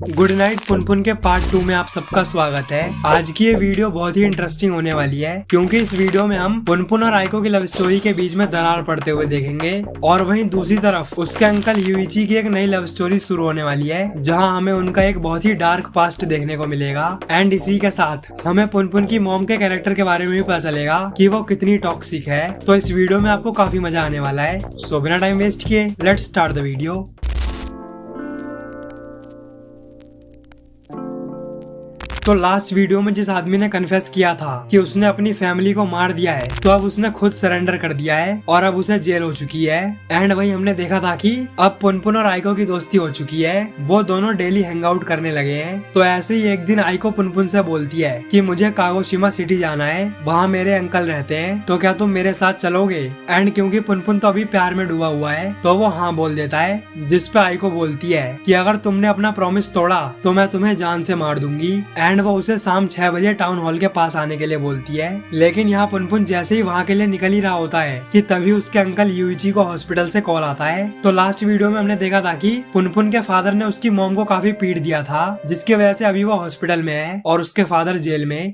Good night Punpun के part 2 में आप सबका स्वागत है। आज की ये वीडियो बहुत ही इंटरेस्टिंग होने वाली है क्योंकि इस वीडियो में हम पुनपुन और आइको की लव स्टोरी के बीच में दरार पड़ते हुए देखेंगे और वहीं दूसरी तरफ उसके अंकल यूइची की एक नई लव स्टोरी शुरू होने वाली है जहां हमें उनका एक बहुत ही डार्क पास्ट देखने को मिलेगा। एंड इसी के साथ हमें पुनपुन की मॉम के कैरेक्टर के बारे में भी पता चलेगा कि वो कितनी टॉक्सिक है। तो इस वीडियो में आपको काफी मजा आने वाला है। सो बिना टाइम वेस्ट किए लेट्स स्टार्ट द वीडियो। तो लास्ट वीडियो में जिस आदमी ने कन्फेस किया था कि उसने अपनी फैमिली को मार दिया है तो अब उसने खुद सरेंडर कर दिया है और अब उसे जेल हो चुकी है। एंड वही हमने देखा था कि अब पुनपुन और आइको की दोस्ती हो चुकी है, वो दोनों डेली हैंग आउट करने लगे हैं। तो ऐसे ही एक दिन आइको पुनपुन से बोलती है कि मुझे कागोशिमा सिटी जाना है, वहाँ मेरे अंकल रहते हैं, तो क्या तुम मेरे साथ चलोगे। एंड क्योंकि पुनपुन तो अभी प्यार में डूबा हुआ है तो वो हाँ बोल देता है, जिसपे आइको बोलती है कि अगर तुमने अपना प्रॉमिस तोड़ा तो मैं तुम्हें जान से मार दूंगी। एंड वो उसे शाम 6 बजे टाउन हॉल के पास आने के लिए बोलती है। लेकिन यहाँ पुनपुन जैसे ही वहाँ के लिए निकल ही रहा होता है कि तभी उसके अंकल यूइची को हॉस्पिटल से कॉल आता है। तो लास्ट वीडियो में हमने देखा था कि पुनपुन के फादर ने उसकी मॉम को काफी पीट दिया था, जिसकी वजह से अभी वो हॉस्पिटल में है और उसके फादर जेल में।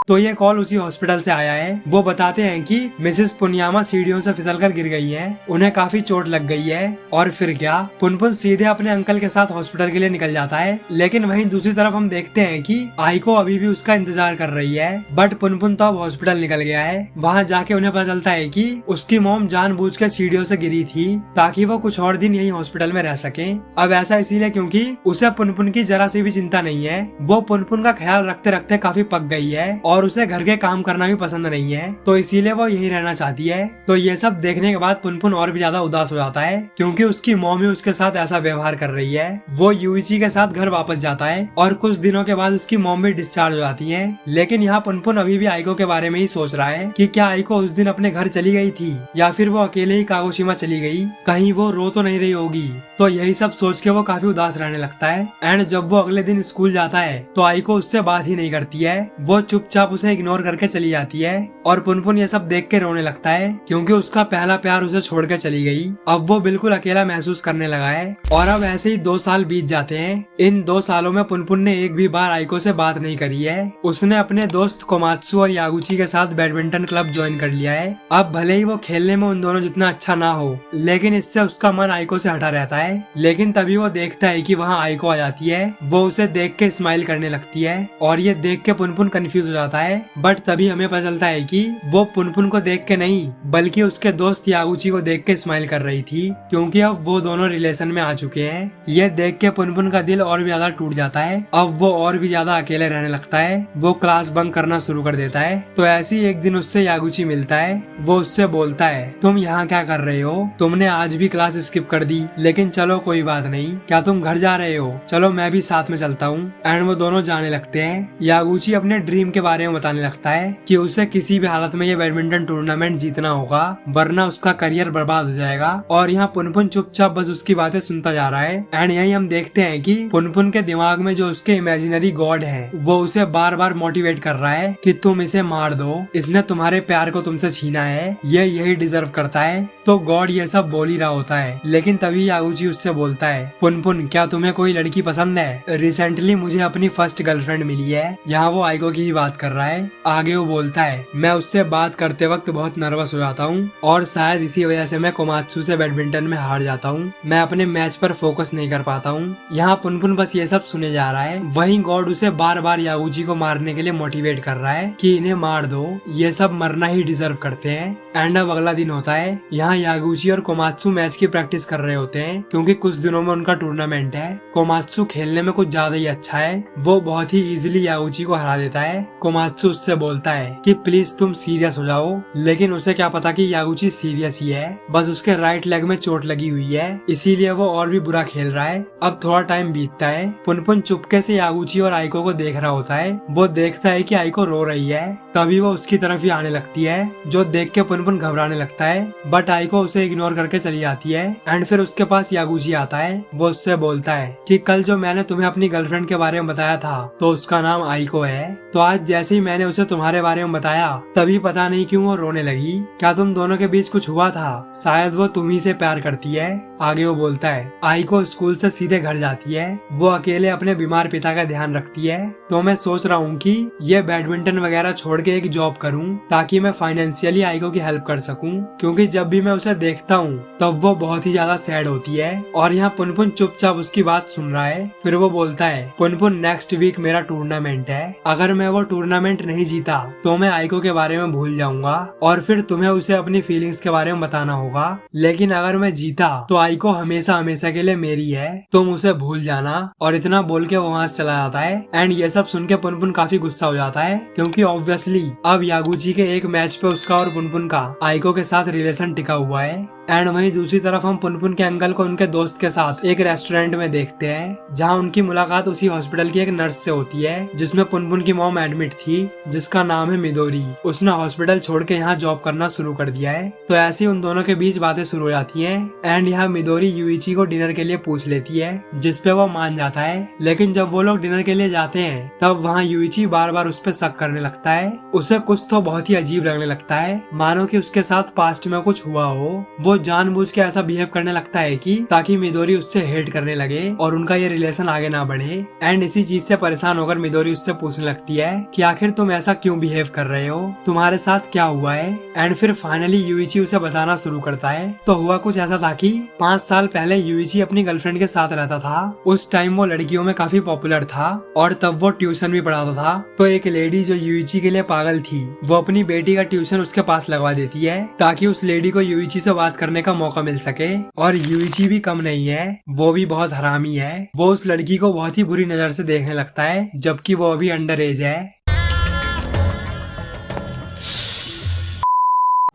तो ये कॉल उसी हॉस्पिटल से आया है। वो बताते हैं कि मिसेस पुनियामा सीढ़ियों से फिसलकर गिर गई हैं, उन्हें काफी चोट लग गई है। और फिर क्या, पुनपुन सीधे अपने अंकल के साथ हॉस्पिटल के लिए निकल जाता है। लेकिन वहीं दूसरी तरफ हम देखते हैं कि आइको अभी भी उसका इंतजार कर रही है, बट पुनपुन तो अब हॉस्पिटल निकल गया है। वहाँ जाके उन्हें पता चलता है कि उसकी मॉम जानबूझ के सीढ़ियों से गिरी थी ताकि वो कुछ और दिन यही हॉस्पिटल में रह सके। अब ऐसा इसीलिए क्योंकि उसे पुनपुन की जरा सी भी चिंता नहीं है। वो पुनपुन का ख्याल रखते रखते काफी पक गई है और उसे घर के काम करना भी पसंद नहीं है, तो इसीलिए वो यही रहना चाहती है। तो ये सब देखने के बाद पुनपुन और भी ज्यादा उदास हो जाता है क्योंकि उसकी मॉम ही उसके साथ ऐसा व्यवहार कर रही है। वो यूइची के साथ घर वापस जाता है और कुछ दिनों के बाद उसकी मॉम भी डिस्चार्ज हो जाती है। लेकिन यहाँ पुनपुन अभी भी आइको के बारे में ही सोच रहा है कि क्या आइको उस दिन अपने घर चली गई थी या फिर वो अकेले ही कागोशिमा चली गई, कहीं वो रो तो नहीं रही होगी। तो यही सब सोच के वो काफी उदास रहने लगता है। एंड जब वो अगले दिन स्कूल जाता है तो आइको उससे बात ही नहीं करती है, वो चुपचाप उसे इग्नोर करके चली जाती है। और पुनपुन ये सब देख के रोने लगता है क्योंकि उसका पहला प्यार उसे छोड़ के चली गई। अब वो बिल्कुल अकेला महसूस करने लगा है। और अब ऐसे ही 2 साल बीत जाते हैं। इन 2 सालों में पुनपुन ने एक भी बार आइको से बात नहीं करी है। उसने अपने दोस्त कोमात्सु और यागुची के साथ बैडमिंटन क्लब ज्वाइन कर लिया है। अब भले ही वो खेलने में उन दोनों जितना अच्छा ना हो, लेकिन इससे उसका मन आइको से हटा रहता है। लेकिन तभी वो देखता है कि वहाँ आइको आ जाती है। वो उसे देख के स्माइल करने लगती है और ये देख के पुनपुन कंफ्यूज हो जाता है। बट तभी हमें पता चलता है कि वो पुनपुन को देख के नहीं बल्कि उसके दोस्त यागुची को देख के स्माइल कर रही थी, क्योंकि अब वो दोनों रिलेशन में आ चुके हैं। ये देख के पुनपुन का दिल और भी ज्यादा टूट जाता है। अब वो और भी ज्यादा अकेले रहने लगता है। वो क्लास बंक करना शुरू कर देता है। तो ऐसे ही एक दिन उससे यागुची मिलता है। वो उससे बोलता है, तुम यहाँ क्या कर रहे हो, तुमने आज भी क्लास स्किप कर दी, लेकिन चलो कोई बात नहीं, क्या तुम घर जा रहे हो, चलो मैं भी साथ में चलता हूँ। एंड वो दोनों जाने लगते हैं। यागुची अपने ड्रीम के बारे में बताने लगता है कि उसे किसी भी हालत में ये बैडमिंटन टूर्नामेंट जीतना होगा, वरना उसका करियर बर्बाद हो जाएगा। और यहाँ पुनपुन चुपचाप बस उसकी बातें सुनता जा रहा है। एंड यही हम देखते हैं कि पुनपुन के दिमाग में जो उसके इमेजिनरी गॉड है वो उसे बार बार मोटिवेट कर रहा है कि तुम इसे मार दो, इसने तुम्हारे प्यार को तुमसे छीना है, ये यही डिजर्व करता है। तो गॉड ये सब बोल ही रहा होता है। लेकिन तभी यागुची उससे बोलता है, पुनपुन क्या तुम्हें कोई लड़की पसंद है, रिसेंटली मुझे अपनी फर्स्ट गर्लफ्रेंड मिली है। यहाँ वो आइको की ही बात कर रहा है। आगे वो बोलता है, मैं उससे बात करते वक्त बहुत नर्वस हो जाता हूँ और शायद इसी वजह से मैं कोमात्सु से बैडमिंटन में हार जाता हूँ, मैं अपने मैच पर फोकस नहीं कर पाता हूँ। यहाँ पुनपुन बस ये सब सुने जा रहा है। वहीं गॉड उसे बार बार यागुची को मारने के लिए मोटिवेट कर रहा है कि इन्हें मार दो, ये सब मरना ही डिजर्व करते हैं। एंड अब अगला दिन होता है। यहाँ यागुची और कोमात्सु मैच की प्रैक्टिस कर रहे होते हैं क्योंकि कुछ दिनों में उनका टूर्नामेंट है। कोमात्सु खेलने में कुछ ज्यादा ही अच्छा है, वो बहुत ही इजीली यागुची को हरा देता है। कोमात्सु उससे बोलता है कि प्लीज तुम सीरियस हो जाओ, लेकिन उसे क्या पता कि यागुची सीरियस ही है, बस उसके राइट लेग में चोट लगी हुई है, इसीलिए वो और भी बुरा खेल रहा है। अब थोड़ा टाइम बीतता है। पुनपुन चुपके से यागुची और आइको को देख रहा होता है। वो देखता है कि आइको रो रही है, तभी वो उसकी तरफ ही आने लगती है, जो देख के पुनपुन घबराने लगता है। बट आइको उसे इग्नोर करके चली जाती है। एंड फिर उसके पास यागुची आता है। वो उससे बोलता है कि कल जो मैंने तुम्हें अपनी गर्लफ्रेंड के बारे में बताया था तो उसका नाम आइको है। तो आज जैसे जैसे ही मैंने उसे तुम्हारे बारे में बताया तभी पता नहीं क्यों वो रोने लगी। क्या तुम दोनों के बीच कुछ हुआ था? शायद वो तुम्ही से प्यार करती है। आगे वो बोलता है आइको स्कूल से सीधे घर जाती है। वो अकेले अपने बीमार पिता का ध्यान रखती है। तो मैं सोच रहा हूँ कि ये बैडमिंटन वगैरह छोड़ के एक जॉब करूँ ताकि मैं फाइनेंशियली आइको की हेल्प कर सकूँ, क्योंकि जब भी मैं उसे देखता हूँ तब वो बहुत ही ज्यादा सैड होती है। और यहाँ पुनपुन चुपचाप उसकी बात सुन रहा है। फिर वो बोलता है पुनपुन नेक्स्ट वीक मेरा टूर्नामेंट है, अगर मैं वो टूर्नामेंट नहीं जीता तो मैं आइको के बारे में भूल जाऊंगा और फिर तुम्हें उसे अपनी फीलिंग्स के बारे में बताना होगा। लेकिन अगर मैं जीता तो आइको हमेशा हमेशा के लिए मेरी है, तुम उसे भूल जाना। और इतना बोल के वो वहाँ से चला जाता है। एंड ये सब सुन के पुनपुन काफी गुस्सा हो जाता है, क्योंकि ऑब्वियसली अब यागुची के एक मैच पे उसका और पुनपुन का आइको के साथ रिलेशन टिका हुआ है। एंड वहीं दूसरी तरफ हम पुनपुन के अंकल को उनके दोस्त के साथ एक रेस्टोरेंट में देखते हैं, जहां उनकी मुलाकात उसी हॉस्पिटल की एक नर्स से होती है जिसमें पुनपुन की मॉम एडमिट थी, जिसका नाम है मिदोरी। उसने हॉस्पिटल छोड़ के यहाँ जॉब करना शुरू कर दिया है। तो ऐसे ही उन दोनों के बीच बातें शुरू हो जाती है। एंड यहाँ मिदोरी यूइची को डिनर के लिए पूछ लेती है, जिसपे वो मान जाता है। लेकिन जब वो लोग डिनर के लिए जाते हैं तब वहाँ यूइची बार बार उस पर शक करने लगता है। उसे कुछ तो बहुत ही अजीब लगने लगता है, मानो कि उसके साथ पास्ट में कुछ हुआ हो। वो जानबूझ के ऐसा बिहेव करने लगता है कि ताकि मिदोरी उससे हेट करने लगे और उनका ये रिलेशन आगे ना बढ़े। एंड इसी चीज से परेशान होकर मिदोरी उससे पूछने लगती है कि आखिर तुम ऐसा क्यों बिहेव कर रहे हो, तुम्हारे साथ क्या हुआ है। एंड फिर फाइनली यूइची उसे बताना शुरू करता है। तो हुआ कुछ ऐसा था कि 5 साल पहले यूइची अपनी गर्लफ्रेंड के साथ रहता था। उस टाइम वो लड़कियों में काफी पॉपुलर था और तब वो ट्यूशन भी पढ़ाता था। तो एक लेडी जो यूइची के लिए पागल थी वो अपनी बेटी का ट्यूशन उसके पास लगवा देती है ताकि उस लेडी को यूइची से बात करने का मौका मिल सके। और यूइची भी कम नहीं है, वो भी बहुत हरामी है। वो उस लड़की को बहुत ही बुरी नजर से देखने लगता है, जबकि वो अभी अंडर एज है।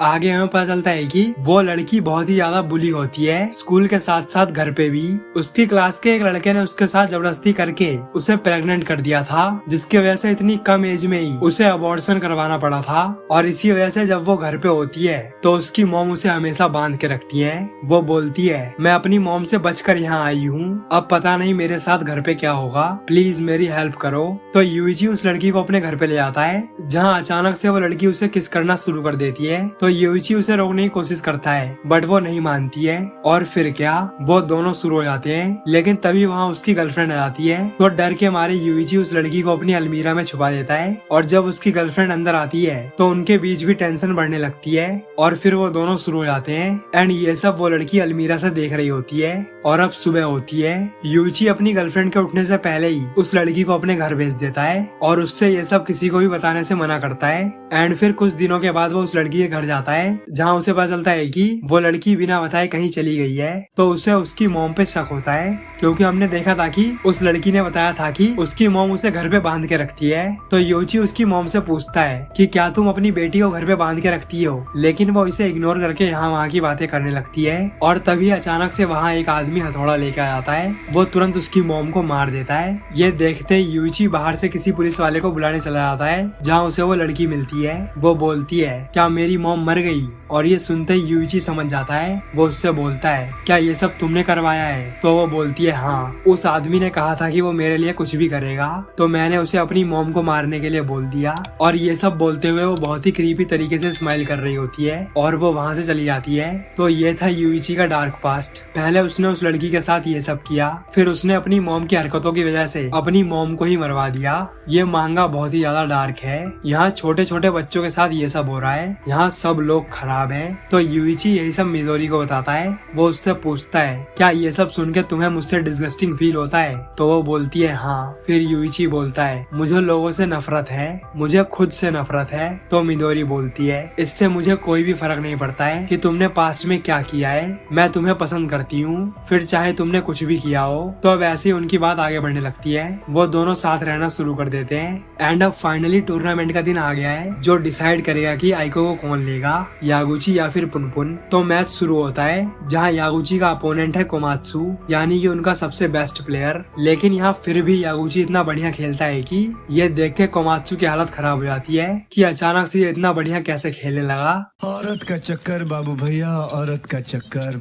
आगे हमें पता चलता है कि वो लड़की बहुत ही ज्यादा बुली होती है, स्कूल के साथ साथ घर पे भी। उसकी क्लास के एक लड़के ने उसके साथ जबरदस्ती करके उसे प्रेग्नेंट कर दिया था, जिसकी वजह से इतनी कम एज में ही उसे अबॉर्शन करवाना पड़ा था। और इसी वजह से जब वो घर पे होती है तो उसकी मॉम उसे हमेशा बांध के रखती है। वो बोलती है मैं अपनी मॉम से बचकर यहाँ आई हूँ, अब पता नहीं मेरे साथ घर पे क्या होगा, प्लीज मेरी हेल्प करो। तो यूइची उस लड़की को अपने घर पे ले जाता है, जहाँ अचानक से वो लड़की उसे किस करना शुरू कर देती है। तो यूइची उसे रोकने की कोशिश करता है बट वो नहीं मानती है। और फिर क्या, वो दोनों शुरू हो जाते हैं। लेकिन तभी वहाँ उसकी गर्लफ्रेंड आ जाती है। तो डर के मारे यूइची उस लड़की को अपनी अलमीरा में छुपा देता है। और जब उसकी गर्लफ्रेंड अंदर आती है तो उनके बीच भी टेंशन बढ़ने लगती है और फिर वो दोनों शुरू हो जाते हैं। एंड ये सब वो लड़की अलमीरा से देख रही होती है। और अब सुबह होती है। यूइची अपनी गर्लफ्रेंड के उठने से पहले ही उस लड़की को अपने घर भेज देता है और उससे ये सब किसी को भी बताने से मना करता है। एंड फिर कुछ दिनों के बाद वो उस लड़की के घर जाता है, जहाँ उसे पता चलता है कि वो लड़की बिना बताए कहीं चली गई है। तो उसे उसकी मॉम पे शक होता है, क्योंकि हमने देखा था कि उस लड़की ने बताया था कि उसकी मॉम उसे घर पे बांध के रखती है। तो यूइची उसकी मॉम से पूछता है कि क्या तुम अपनी बेटी को घर पे बांध के रखती हो, लेकिन वो इसे इग्नोर करके यहाँ वहाँ की बातें करने लगती है। और तभी अचानक से वहाँ एक आदमी हथौड़ा लेकर आ जाता है। वो तुरंत उसकी मॉम को मार देता है। ये देखते ही यूइची बाहर से किसी पुलिस वाले को बुलाने चला जाता है, जहाँ उसे वो लड़की मिलती है। वो बोलती है क्या मेरी मॉम मर गई? और ये सुनते ही यूइची समझ जाता है। वो उससे बोलता है क्या ये सब तुमने करवाया है? तो वो बोलती है हाँ, उस आदमी ने कहा था कि वो मेरे लिए कुछ भी करेगा, तो मैंने उसे अपनी मॉम को मारने के लिए बोल दिया। और ये सब बोलते हुए वो बहुत ही क्रीपी तरीके से स्माइल कर रही होती है और वो वहाँ से चली जाती है। तो ये था यूइची का डार्क पास्ट। पहले उसने उस लड़की के साथ ये सब किया, फिर उसने अपनी मॉम की हरकतों की वजह से अपनी मॉम को ही मरवा दिया। ये मांगा बहुत ही ज्यादा डार्क है। यहाँ छोटे छोटे बच्चों के साथ ये सब हो रहा है। यहाँ सब लोग खराब है। तो यूइची यही सब मिदोरी को बताता है। वो उससे पूछता है क्या ये सब सुन के तुम्हें मुझसे डिस्गस्टिंग फील होता है? तो वो बोलती है हाँ। फिर यूइची बोलता है मुझे लोगों से नफरत है, मुझे खुद से नफरत है। तो मिदोरी बोलती है इससे मुझे कोई भी फर्क नहीं पड़ता है कि तुमने पास्ट में क्या किया है, मैं तुम्हें पसंद करती हूँ, फिर चाहे तुमने कुछ भी किया हो। तो अब ऐसे ही उनकी बात आगे बढ़ने लगती है। वो दोनों साथ रहना शुरू कर देते हैं। एंड अब फाइनली टूर्नामेंट का दिन आ गया है, जो डिसाइड करेगा कि आइको को कौन लेगा, यागुची या फिर पुनपुन। तो मैच शुरू होता है, जहाँ यागुची का अपोनेंट है कोमात्सु, यानी कि उनका सबसे बेस्ट प्लेयर। लेकिन यहाँ फिर भी यागुची इतना बढ़िया खेलता है कि ये देख के कोमात्सु की हालत खराब हो जाती है कि अचानक से ये इतना बढ़िया कैसे खेलने लगा। औरत का चक्कर बाबू भैया, औरत का चक्कर।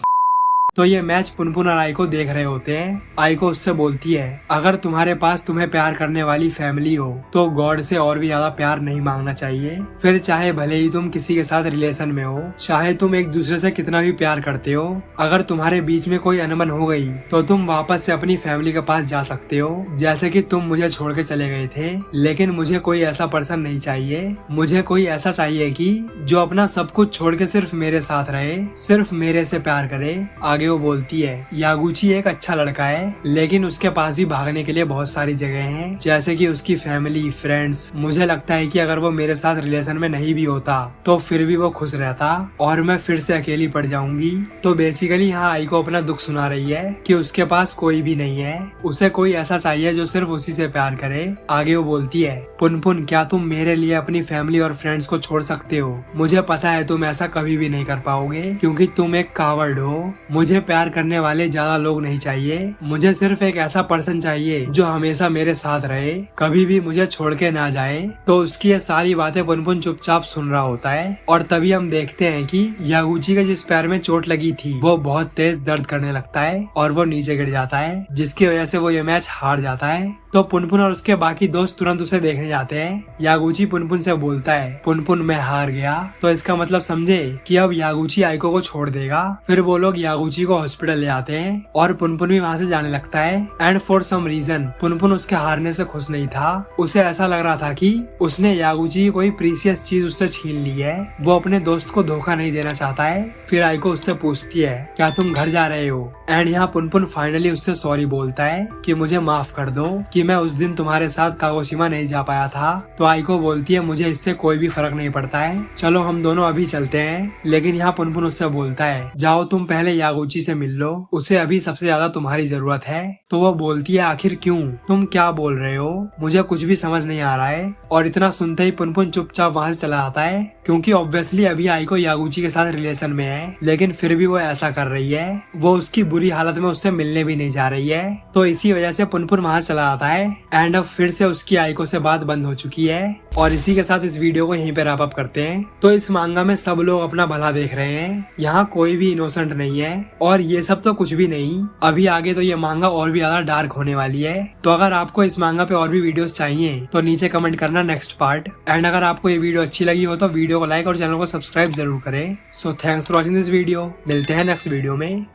तो ये मैच पुनपुन और आइको देख रहे होते हैं। आइको उससे बोलती है अगर तुम्हारे पास तुम्हें प्यार करने वाली फैमिली हो तो गॉड से और भी ज्यादा प्यार नहीं मांगना चाहिए। फिर चाहे भले ही तुम किसी के साथ रिलेशन में हो, चाहे तुम एक दूसरे से कितना भी प्यार करते हो, अगर तुम्हारे बीच में कोई अनबन हो गई तो तुम वापस से अपनी फैमिली के पास जा सकते हो। जैसे कि तुम मुझे छोड़ के चले गए थे, लेकिन मुझे कोई ऐसा पर्सन नहीं चाहिए। मुझे कोई ऐसा चाहिए कि जो अपना सब कुछ छोड़ के सिर्फ मेरे साथ रहे, सिर्फ मेरे से प्यार करे। आगे वो बोलती है यागुची एक अच्छा लड़का है, लेकिन उसके पास भी भागने के लिए बहुत सारी जगह हैं, जैसे कि उसकी फैमिली, फ्रेंड्स। मुझे लगता है कि अगर वो मेरे साथ रिलेशन में नहीं भी होता तो फिर भी वो खुश रहता और मैं फिर से अकेली पड़ जाऊंगी। तो बेसिकली यहाँ आई को अपना दुख सुना रही है कि उसके पास कोई भी नहीं है, उसे कोई ऐसा चाहिए जो सिर्फ उसी से प्यार करे। आगे वो बोलती है पुनपुन क्या तुम मेरे लिए अपनी फैमिली और फ्रेंड्स को छोड़ सकते हो? मुझे पता है तुम ऐसा कभी भी नहीं कर पाओगे क्योंकि तुम एक कावर्ड हो। मुझे प्यार करने वाले ज्यादा लोग नहीं चाहिए, मुझे सिर्फ एक ऐसा पर्सन चाहिए जो हमेशा मेरे साथ रहे, कभी भी मुझे छोड़ के ना जाए। तो उसकी ये सारी बातें पुनपुन चुपचाप सुन रहा होता है और तभी हम देखते हैं कि यागुची के जिस पैर में चोट लगी थी वो बहुत तेज दर्द करने लगता है और वो नीचे गिर जाता है, जिसकी वजह से वो ये मैच हार जाता है। तो पुनपुन और उसके बाकी दोस्त तुरंत उसे देखने जाते हैं। यागुची पुनपुन से बोलता है पुनपुन मैं हार गया, तो इसका मतलब समझे कि अब यागुची आइको को छोड़ देगा। फिर वो लोग यागुची को हॉस्पिटल ले आते हैं और पुनपुन भी वहाँ से जाने लगता है। And for some reason Punpun उसके हारने से खुश नहीं था। उसे ऐसा लग रहा था कि उसने यागुची की कोई प्रीसियस चीज उससे छीन ली है। वो अपने दोस्त को धोखा नहीं देना चाहता है। फिर आइको उससे पूछती है क्या तुम घर जा रहे हो? एंड यहाँ पुनपुन फाइनली उससे सॉरी बोलता है कि मुझे माफ कर दो कि मैं उस दिन तुम्हारे साथ कागोशिमा नहीं जा पाया था। तो आइको बोलती है मुझे इससे कोई भी फर्क नहीं पड़ता है, चलो हम दोनों अभी चलते हैं। लेकिन यहाँ पुनपुन उससे बोलता है जाओ तुम पहले यागुची से मिल लो, उसे अभी सबसे ज्यादा तुम्हारी जरूरत है। तो वो बोलती है आखिर क्यों? तुम क्या बोल रहे हो? मुझे कुछ भी समझ नहीं आ रहा है। और इतना सुनते ही पुनपुन चुपचाप वहाँ से चला आता है क्योंकि ऑब्वियसली अभी आइको यागुची के साथ रिलेशन में है, लेकिन फिर भी वो ऐसा कर रही है। वो उसकी बुरी हालत में उससे मिलने भी नहीं जा रही है। तो इसी वजह से पुनपुन वहाँ चला आता है। एंड अब फिर से उसकी आइको से बात बंद हो चुकी है। और इसी के साथ इस वीडियो को यहीं पे रैप अप करते हैं। तो इस मांगा में सब लोग अपना भला देख रहे हैं, यहाँ कोई भी इनोसेंट नहीं है। और ये सब तो कुछ भी नहीं, अभी आगे तो ये मांगा और भी ज्यादा डार्क होने वाली है। तो अगर आपको इस मांगा पे और भी वीडियोस चाहिए तो नीचे कमेंट करना नेक्स्ट पार्ट। एंड अगर आपको ये वीडियो अच्छी लगी हो तो वीडियो को लाइक और चैनल को सब्सक्राइब जरूर करें। So thanks for watching this video. मिलते हैं नेक्स्ट वीडियो में।